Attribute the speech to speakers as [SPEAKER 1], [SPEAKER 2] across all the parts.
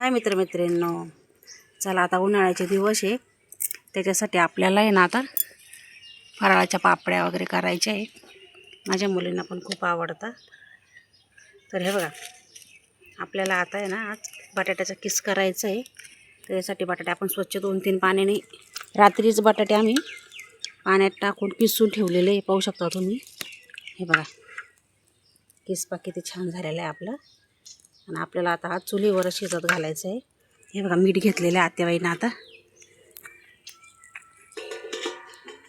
[SPEAKER 1] हाय मित्रमैत्रिणींनो, चला आता उन्हाळ्याचे दिवस आहे. त्याच्यासाठी आपल्याला आहे ना आता फराळाच्या पापड्या वगैरे करायच्या आहे. माझ्या मुलींना पण खूप आवडतात. तर हे बघा, आपल्याला आता आहे ना आज बटाट्याचा किस करायचा आहे. त्याच्यासाठी बटाटे आपण स्वच्छ 2-3 पाण्याने रात्रीच बटाटे आम्ही पाण्यात टाकून किसून ठेवलेले पाहू शकता तुम्ही. हे बघा, किसपा किती छान झालेलं आहे आपलं. आणि आपल्याला आता हा चुलीवर शिजत घालायचं आहे. हे बघा, मीठ घेतलेलं आहे आत्याबाईनं. आता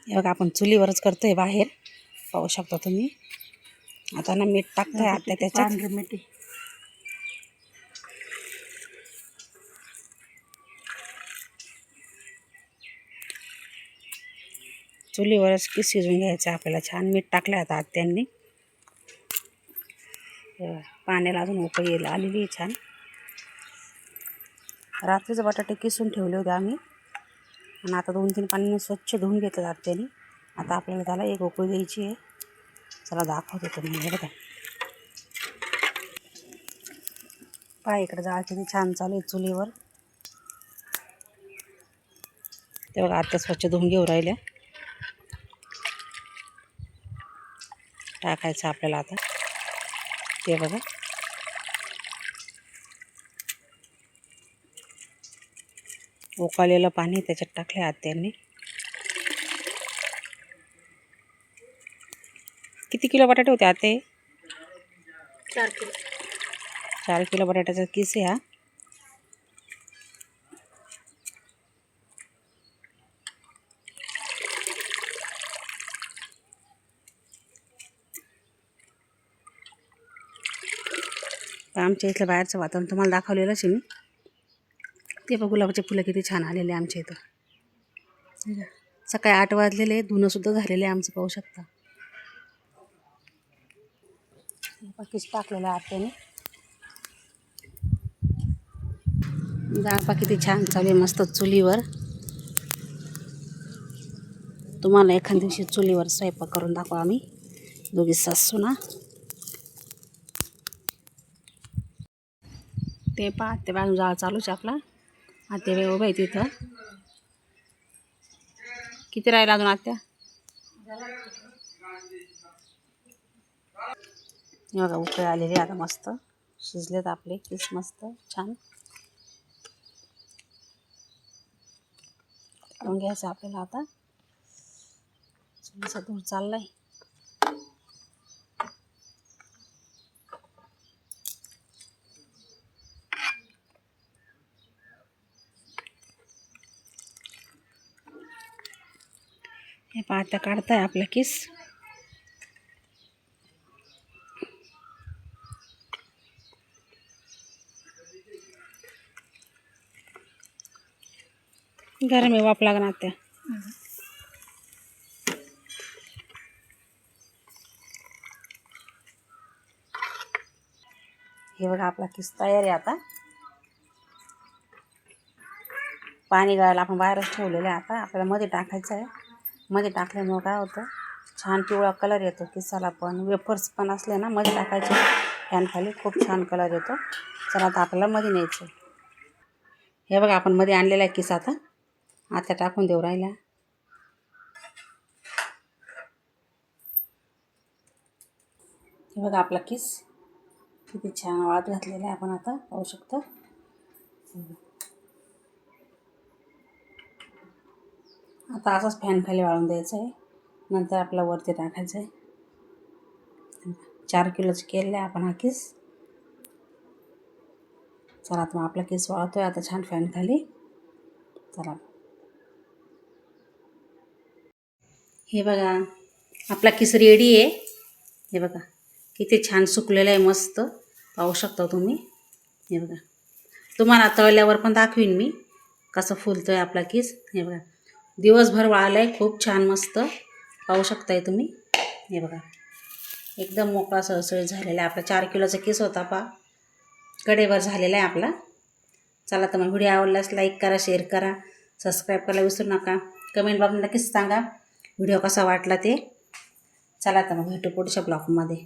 [SPEAKER 1] हे बघा, आपण चुलीवरच करतोय, बाहेर पाहू शकता तुम्ही. आता ना मीठ टाकतोय आत्या त्याच्यात. मीठ चुलीवरच की शिजवून घ्यायचं आपल्याला. छान मीठ टाकलं आता आत्यांनी. पाण्याला अजून उकळी आलेली आहे छान. रात्रीचे बटाटे किसून ठेवले होते आम्ही आणि आता 2-3 पाण्याने स्वच्छ धुवून घेतले आत्याने. आता आपल्याला त्याला एक उकळी द्यायची आहे. चला दाखवते तुम्ही. हे बघा, पहा इकडे जाळ किती छान चालू आहे चुलीवर. ते बघा, आत्या स्वच्छ धुवून घेऊ राहिल्या. टाकायचं आपल्याला आता. ते बघा, उकळलेलं पाणी त्याच्यात टाकलं आत्यांनी. किती किलो बटाटे होते आते?
[SPEAKER 2] 4 किलो.
[SPEAKER 1] 4 किलो बटाट्याचा किस आहे हा. आमच्या इथलं बाहेरचं वातावरण तुम्हाला दाखवलेलंच आहे मी. ते बघ, गुलाबाचे फुलं किती छान आलेले आमच्या इथं. सकाळी 8 वाजलेले, धुणंसुद्धा झालेले आमचं पाहू शकता. किस टाकलेलं आत्याने. डाळ किती छान चालू आहे मस्त चुलीवर. तुम्हाला एखाद्या दिवशी चुलीवर स्वयंपाक करून दाखवा आम्ही दोघी सासू ना. ते पहा, ते बाजून जाळ चालूच आपला. आत्या वेळ उभं आहे तिथं. किती राहिला अजून आत्या? बघा, उकळी आलेली आता मस्त शिजलेत आपले किस मस्त छान. काढून घ्यायचं आपल्याला आता. चुलीचा धूर चाललाय. हे पहा, आता काढताय आपला किस. गरम आहे, वाफ लागणार त्या. हे बघा, आपला किस तयार आहे आता. पाणी गळायला आपण बाहेरच ठेवलेलं आहे. आता आपल्याला मध्ये टाकायचं आहे. मध्ये टाकल्यामुळं काय होतं, छान पिवळा कलर येतो किसाला पण. वेफर्स पण असले ना मध्ये टाकायचे फॅन खाली, खूप छान कलर येतो. चला आता आपल्याला मध्ये न्यायचं. हे बघा, आपण मध्ये आणलेला आहे किस. आता टाकून देऊ राहिला. हे बघा, आपला किस किती छान वाळत घातलेला आहे आपण. आता पाहू शकतो. आता असंच फॅन खाली वाळून द्यायचं आहे. नंतर आपला वरती टाकायचं आहे. 4 किलोचं केलेलं आहे आपण हा किस. चला आता आपला किस वाळतोय आता छान फॅन खाली. चला, हे बघा, आपला किस रेडी आहे. हे बघा, किती छान सुकलेलं आहे मस्त, पाहू शकता तुम्ही. हे बघा, तुम्हाला तळल्यावर पण दाखवीन मी कसं फुलतो आहे आपला किस. हे बघा, दिवसभर वाळलं आहे, खूप छान मस्त पाहू शकताय तुम्ही. हे बघा, एकदम मोकळा सळसळीत झालेला आहे आपला. 4 किलोचा किस होता पहा, कडेवर झालेला आहे आपला. चला तर मग, व्हिडिओ आवडल्यास लाईक करा, शेअर करा, सबस्क्राईब करायला विसरू नका. कमेंट बॉक्समध्ये नक्कीच सांगा व्हिडिओ कसा वाटला ते. चला तर मग, भेटू पुढच्या ब्लॉगमध्ये.